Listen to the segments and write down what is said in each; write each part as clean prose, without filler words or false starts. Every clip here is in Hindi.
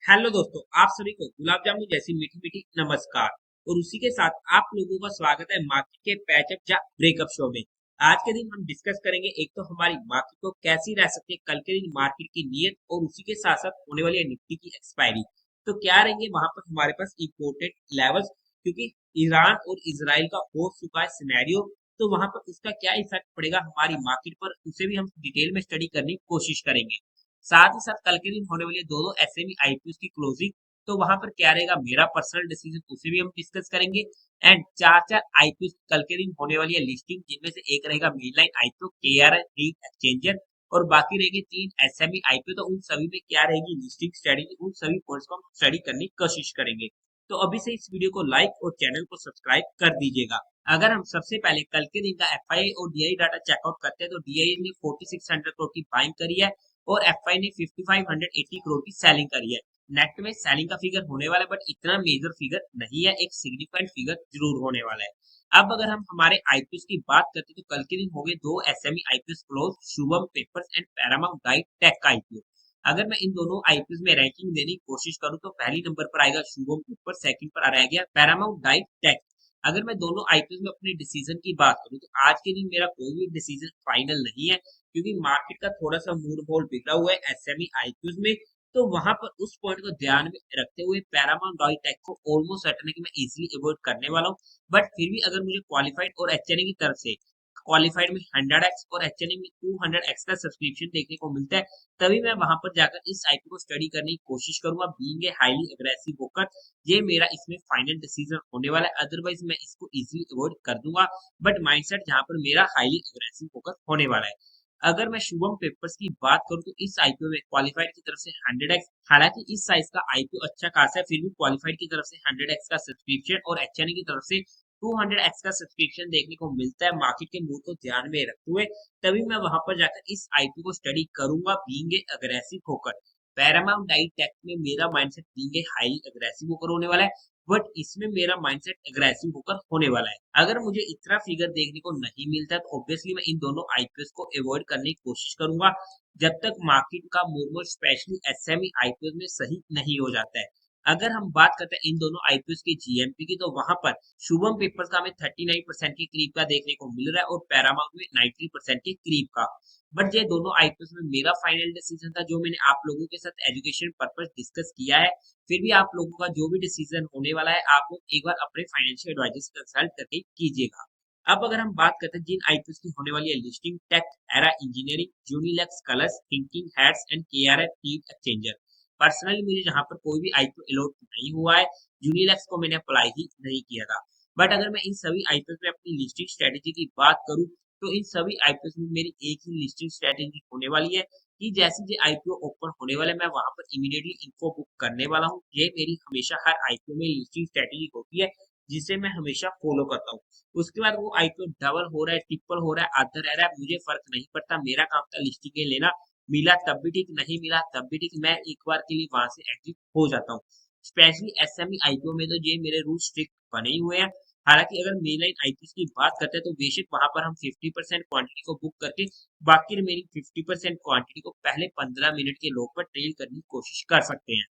हेलो दोस्तों, आप सभी को गुलाब जामुन जैसी मीठी मीठी नमस्कार। और उसी के साथ आप लोगों का स्वागत है मार्केट के पैचअप या ब्रेकअप शो में। आज के दिन हम डिस्कस करेंगे एक तो हमारी मार्केट को कैसी रह सकती है कल के दिन मार्केट की नीयत, और उसी के साथ साथ होने वाली है निफ्टी की एक्सपायरी। तो क्या रहेंगे वहां पर हमारे पास इम्पोर्टेंट लेवल्स, क्योंकि ईरान और इसराइल का हो चुका है सिनेरियो। तो वहां पर उसका क्या इफेक्ट पड़ेगा हमारी मार्केट पर, उसे भी हम डिटेल में स्टडी करने की कोशिश करेंगे। साथ ही साथ कल के दिन होने वाली दो एसएमई आईपीओ की क्लोजिंग, तो वहां पर क्या रहेगा मेरा पर्सनल डिसीजन, उसे भी हम डिस्कस करेंगे। एंड चार चार आईपीओ कल के दिन होने वाली है लिस्टिंग, जिनमें से एक रहेगा मेनलाइन आईपीओ केआरएन एक्सचेंजर, और बाकी रहेगी तीन एसएमई आईपीओ। तो उन सभी में क्या रहेगी लिस्टिंग स्ट्रेटेजी, उन सभी पॉइंट्स को हम स्टडी करने की कोशिश करेंगे। तो अभी से इस वीडियो को लाइक और चैनल को सब्सक्राइब कर दीजिएगा। अगर हम सबसे पहले कल के दिन का एफआईआई और डीआई डाटा चेकआउट करते हैं, तो डीआई ने 4600 करोड़ की बाइंग करी है और एफआई ने 5580 करोड़ की सेलिंग करी है। नेट में सेलिंग का फिगर होने वाला है, बट इतना मेजर फिगर नहीं है, एक सिग्निफिकेंट फिगर जरूर होने वाला है। अब अगर हम हमारे आईपीएस की बात करते हैं, तो कल के दिन हो गए दो SME IPS close, Shubham papers and Paramount diet tech का आईपीओ। अगर मैं इन दोनों आईपीएस में रैंकिंग देने की कोशिश करूं, तो पहली नंबर पर आएगा शुभम पेपर, सेकंड पर आ गया पैरामाउंट डाइट टेक। अगर मैं दोनों आईपीएस में अपने डिसीजन की बात करूं, तो आज के दिन मेरा कोई भी डिसीजन फाइनल नहीं है, क्योंकि मार्केट का थोड़ा सा मूड होल बिगड़ा हुआ है एसएमई आईक्यूज में। तो वहां पर उस पॉइंट को ध्यान में रखते हुए पैरामाउंट डॉइटेक को ऑलमोस्ट सर्टेन है कि मैं इजीली अवॉइड करने वाला हूँ। बट फिर भी अगर मुझे क्वालिफाइड और एचएनए की तरफ से क्वालिफाइड में 100x और एचएनए में 200x का सब्सक्रिप्शन देखने को मिलता है, तभी मैं वहां पर जाकर इस आईपी को स्टडी करने की कोशिश करूंगा बीइंग ए हाईली अग्रेसिव होकर। ये मेरा इसमें फाइनल डिसीजन होने वाला है, अदरवाइज मैं इसको इजीली अवॉइड कर दूंगा। बट माइंडसेट जहां पर मेरा हाईली अग्रेसिव होकर होने वाला है। अगर मैं शुभम पेपर्स की बात करूं, तो इस आईपीओ में क्वालिफाइड की तरफ से 100x, हालांकि इस साइज का आईपीओ अच्छा खासा है, फिर भी क्वालिफाइड की तरफ से 100x का सब्सक्रिप्शन और एचएनए की तरफ से 200x का सब्सक्रिप्शन देखने को मिलता है। मार्केट के मूड को ध्यान में रखते हुए तभी मैं वहां पर जाकर इस आईपीओ को स्टडी करूंगा बीइंग ए अग्रेसिव होकर। पैरामाउंट डाइट टेक में मेरा mindset being a highly aggressive होकर होने वाला है, बट इसमें मेरा माइंडसेट अग्रेसिव होकर होने वाला है। अगर मुझे इतना फिगर देखने को नहीं मिलता है, तो ऑब्वियसली मैं इन दोनों आईपीएस को अवॉइड करने की कोशिश करूंगा, जब तक मार्केट का मूवमेंट स्पेशली एसएमई आईपीएस में सही नहीं हो जाता है। अगर हम बात करते हैं इन दोनों आईपीएस की जीएमपी की, तो वहां पर शुभम पेपर्स का हमें 39% के करीब का देखने को मिल रहा है और पैरामाउंट में 90% के करीब का। बट ये दोनों आईपीएस में मेरा फाइनल डिसीजन था, जो मैंने आप लोगों के साथ एजुकेशन पर्पस डिस्कस किया है। फिर भी आप लोगों का जो भी डिसीजन होने वाला है, आप लोग एक बार अपने फाइनेंशियल एडवाइजर से कंसल्ट करके कीजिएगा। अब अगर हम बात करते हैं जिन आईपीएस की होने वाली है listing, Tech, Era Engineering, Unilex, Colours, Thinking Hats and KRF Heat Exchanger. Personally मुझे जहां पर कोई भी आईपीओ अलॉट नहीं हुआ है, यूनिलेक्स को मैंने अप्लाई ही नहीं किया था। बट अगर मैं इन सभी आईपीएस में अपनी लिस्टिंग स्ट्रेटेजी की बात करूं, तो इन सभी आईपीएस में मेरी एक ही लिस्टिंग स्ट्रेटेजी होने वाली है कि जैसे जो आईपीओ ओपन होने वाला है, मैं वहां पर इमीडिएटली इन्फो बुक करने वाला हूँ। ये मेरी हमेशा हर आईपीओ में लिस्टिंग स्ट्रेटेजी होती है, जिसे मैं हमेशा फॉलो करता हूँ। उसके बाद वो आईपीओ डबल हो रहा है, ट्रिपल हो रहा है, आधा रह रहा है, मुझे फर्क नहीं पड़ता। मेरा काम था लिस्टिंग लेना, मिला तब भी ठीक, नहीं मिला तब भी ठीक, मैं एक बार के लिए वहां से एग्जिट हो जाता हूँ। स्पेशली एसएमई आईपीओ में तो ये मेरे रूल स्ट्रिक्ट बने ही हुए हैं। हालांकि अगर मेन लाइन आईपीओ की बात करते हैं, तो बेशक वहां पर हम 50% क्वांटिटी को बुक करके बाकी रिमेनिंग 50% क्वांटिटी को पहले 15 मिनट के लो पर ट्रेल करने की कोशिश कर सकते हैं।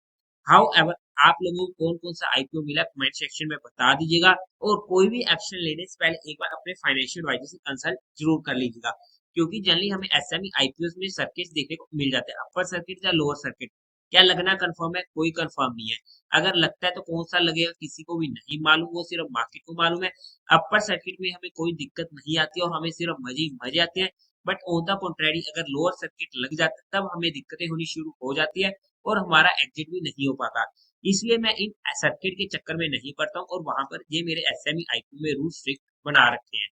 हाउ एवर, आप लोगों को कौन कौन सा आईपीओ मिला कमेंट सेक्शन में बता दीजिएगा, और कोई भी एक्शन लेने से पहले एक बार अपने फाइनेंशियल एडवाइजर से कंसल्ट जरूर कर लीजिएगा, क्योंकि जनरली हमें एसएमई आईपीओ में सर्किट देखने को मिल जाते हैं, अपर सर्किट या लोअर सर्किट। क्या लगना कंफर्म है? कोई कंफर्म नहीं है। अगर लगता है तो कौन सा लगेगा किसी को भी नहीं मालूम, वो सिर्फ मार्केट को मालूम है। अपर सर्किट में हमें कोई दिक्कत नहीं आती और हमें सिर्फ मजे ही मजे आते हैं। बट ऑन द कॉन्ट्रेरी अगर लोअर सर्किट लग जाता है, तब हमें दिक्कतें होनी शुरू हो जाती है और हमारा एग्जिट भी नहीं हो पाता। इसलिए मैं इन सर्किट के चक्कर में नहीं पड़ता हूँ, और वहां पर ये मेरे एसएमई आईपीओ में रूल स्ट्रिक्ट बना रखे हैं।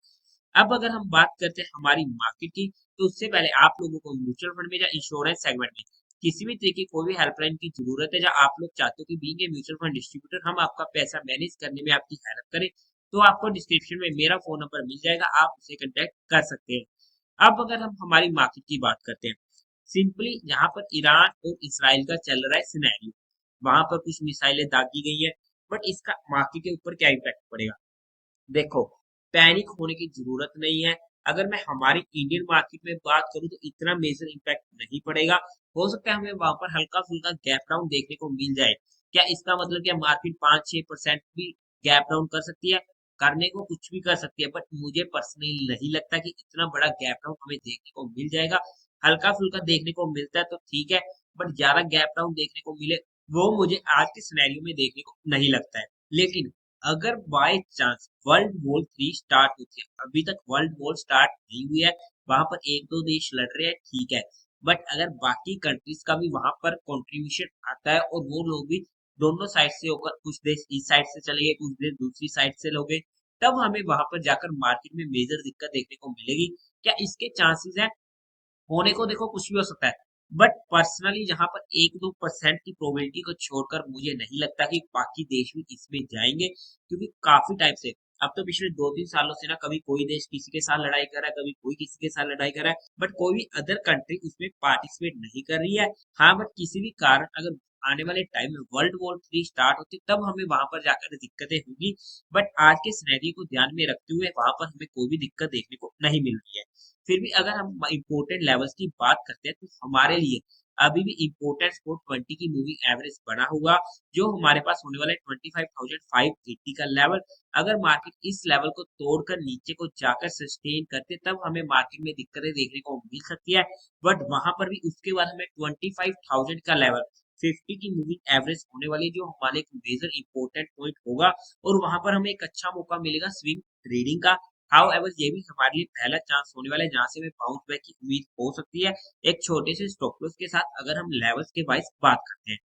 अब अगर हम बात करते हैं हमारी मार्केट की, तो उससे पहले आप लोगों को म्यूचुअल फंड में या इंश्योरेंस सेगमेंट में किसी भी तरीके की कोई भी हेल्पलाइन की जरूरत है, या आप लोग चाहते हो कि being a mutual fund distributor हम आपका पैसा मैनेज करने में आपकी हेल्प करें, तो आपको डिस्क्रिप्शन में मेरा फोन नंबर मिल जाएगा, आप उसे कंटेक्ट कर सकते हैं। अब अगर हम हमारी मार्केट की बात करते हैं, सिंपली यहाँ पर ईरान और इसराइल का चल रहा है सिनेरियो, वहां पर कुछ मिसाइलें दागी गई है, बट इसका मार्केट के ऊपर क्या इम्पैक्ट पड़ेगा? देखो, पैनिक होने की जरूरत नहीं है। अगर मैं हमारी इंडियन मार्केट में बात करूं तो इतना मेजर इम्पैक्ट नहीं पड़ेगा। हो सकता है हमें वहां पर हल्का फुल्का गैप डाउन देखने को मिल जाए। क्या इसका मतलब क्या मार्केट 5-6% भी गैप डाउन कर सकती है? करने को कुछ भी कर सकती है, बट मुझे पर्सनली नहीं लगता कि इतना बड़ा गैप डाउन हमें देखने को मिल जाएगा। हल्का फुल्का देखने को मिलता है तो ठीक है, बट ज्यादा गैप डाउन देखने को मिले वो मुझे आज के सिनेरियो में देखने को नहीं लगता है। लेकिन अगर by chance world war 3 start होती है, अभी तक वर्ल्ड वॉर स्टार्ट नहीं हुई है, वहां पर एक दो देश लड़ रहे हैं ठीक है, बट अगर बाकी कंट्रीज का भी वहां पर कंट्रीब्यूशन आता है और वो लोग भी दोनों साइड से होकर, कुछ देश इस साइड से चले गए, कुछ देश दूसरी साइड से लोगे, तब हमें वहां पर जाकर मार्केट में मेजर दिक्कत देखने को मिलेगी। क्या इसके चांसेस है? होने को देखो कुछ भी हो सकता है, बट पर्सनली जहां पर 1-2% की प्रोबेबिलिटी को छोड़कर मुझे नहीं लगता कि बाकी देश भी इसमें जाएंगे, क्योंकि काफी टाइम से, अब तो पिछले 2-3 सालों से ना, कभी कोई देश किसी के साथ लड़ाई कर रहा है, कभी कोई किसी के साथ लड़ाई कर रहा है, बट कोई भी अदर कंट्री उसमें पार्टिसिपेट नहीं कर रही है। हाँ, बट किसी भी कारण अगर आने वाले टाइम में वर्ल्ड वॉर 3 स्टार्ट होती तब हमें वहां पर जाकर दिक्कतें होंगी, बट आज के सिनेरियो को ध्यान में रखते हुए वहां पर हमें कोई भी दिक्कत देखने को नहीं मिल रही है। फिर भी अगर हम इम्पोर्टेंट लेवल्स की बात करते हैं तो हमारे लिए अभी भी इम्पोर्टेंट 420 की मूविंग एवरेज बना हुआ, जो हमारे पास होने वाला है 25,580 का लेवल। अगर मार्केट इस लेवल को तोड़कर नीचे को जाकर सस्टेन करते तब हमें मार्केट में दिक्कतें देखने को मिल सकती है, बट वहां पर भी उसके बाद हमें 25,000 का लेवल 50 की मूविंग एवरेज होने वाली, जो हमारे एक मेजर इंपॉर्टेंट पॉइंट होगा, और वहां पर हमें एक अच्छा मौका मिलेगा स्विंग ट्रेडिंग का। हाउ एवर ये भी हमारे लिए पहला चांस होने वाला है जहां से हमें बाउंस बैक की उम्मीद हो सकती है, एक छोटे से स्टॉप लॉस के साथ। अगर हम लेवल्स के वाइज बात करते हैं,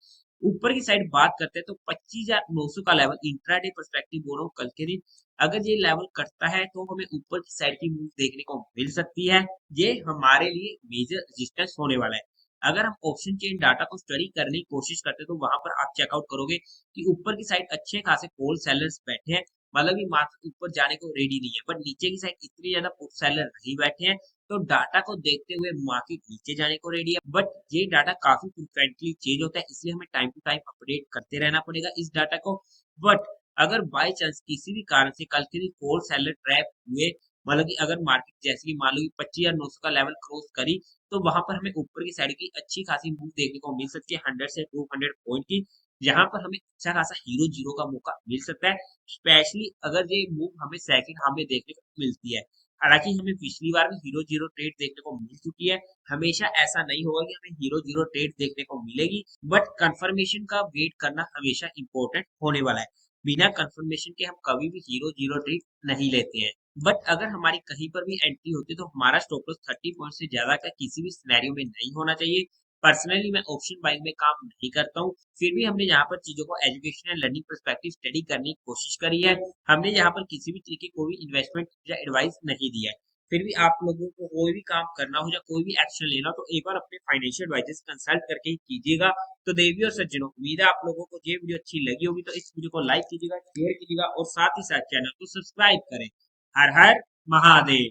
ऊपर की साइड बात करते हैं तो 25,900 का लेवल इंट्राडे पर्सपेक्टिव बोल रहा हूँ कल के दिन, अगर ये लेवल करता है तो हमें ऊपर की साइड की मूव देखने को मिल सकती है। ये हमारे लिए मेजर रेजिस्टेंस होने वाला है। अगर हम ऑप्शन चेन डाटा को स्टडी करने की कोशिश करते हैं तो वहां पर आप चेकआउट करोगे कि ऊपर की साइड अच्छे खासे कोल सेलर्स बैठे हैं, मतलब ये मार्केट ऊपर जाने को रेडी नहीं है, बट नीचे की साइड इतनी ज्यादा पुट सेलर नहीं बैठे हैं, तो डाटा को देखते हुए मार्केट नीचे जाने को रेडी है। बट ये डाटा काफी फ्रिक्वेंटली चेंज होता है, इसलिए हमें टाइम टू टाइम अपडेट करते रहना पड़ेगा इस डाटा को। बट अगर बाय चांस किसी भी कारण से कल के दिन कोल सेलर ट्रैप हुए, मतलब कि अगर मार्केट जैसे कि मान लो कि 25,900 का लेवल क्रॉस करी, तो वहां पर हमें ऊपर की साइड की अच्छी खासी मूव देखने को मिल सकती है 100 से 200 पॉइंट की, जहां पर हमें अच्छा खासा हीरो जीरो का मौका मिल सकता है, स्पेशली अगर ये मूव हमें सेकंड हाफ में देखने को मिलती है। हालांकि हमें पिछली बार भी हीरो जीरो ट्रेड देखने को मिल चुकी है, हमेशा ऐसा नहीं होगा कि हमें हीरो जीरो ट्रेड देखने को मिलेगी, बट कंफर्मेशन का वेट करना हमेशा इंपॉर्टेंट होने वाला है। बिना कंफर्मेशन के हम कभी भी हीरो जीरो ट्रेड नहीं लेते हैं। बट अगर हमारी कहीं पर भी एंट्री होती है तो हमारा स्टॉप लॉस 30 पॉइंट से ज्यादा का किसी भी सिनेरियो में नहीं होना चाहिए। पर्सनली मैं ऑप्शन बाइंग में काम नहीं करता हूँ, फिर भी हमने यहाँ पर चीजों को education and learning perspective study करने की कोशिश करी है। हमने यहाँ पर किसी भी तरीके कोई भी इन्वेस्टमेंट या एडवाइस नहीं दिया है। फिर भी आप लोगों को कोई भी काम करना हो या कोई भी एक्शन लेना हो तो एक बार अपने फाइनेंशियल एडवाइजर से कंसल्ट करके ही कीजिएगा। तो देवी और सज्जनों, उम्मीद है आप लोगों को ये वीडियो अच्छी लगी होगी, तो इस वीडियो को लाइक कीजिएगा, शेयर कीजिएगा और साथ ही साथ चैनल को सब्सक्राइब करें। हर हर महादेव।